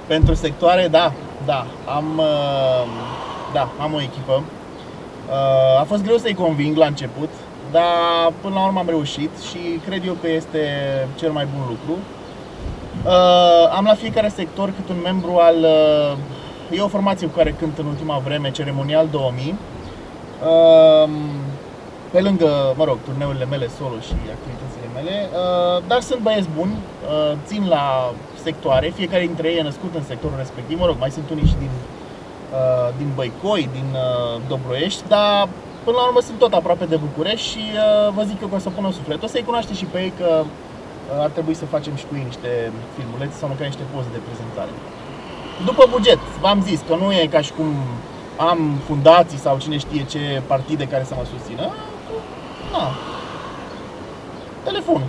Pentru sectoare, da, am o echipă. A fost greu să-i conving la început, dar până la urmă am reușit și cred eu că este cel mai bun lucru. Am la fiecare sector cât un membru al... E o formație cu care cânt în ultima vreme, Ceremonial 2000. Pe lângă, turneurile mele solo și activitățile mele, dar sunt băieți buni, țin la sectoare, fiecare dintre ei e născut în sectorul respectiv, mai sunt unii și din Băicoi, din Dobroiești, dar până la urmă sunt tot aproape de București și vă zic eu că o să pună suflet. O să-i cunoaște și pe ei că ar trebui să facem și cu ei niște filmulețe sau măcar niște poze de prezentare. După buget, v-am zis că nu e ca și cum am fundații sau cine știe ce partide care să mă susțină. Telefonul.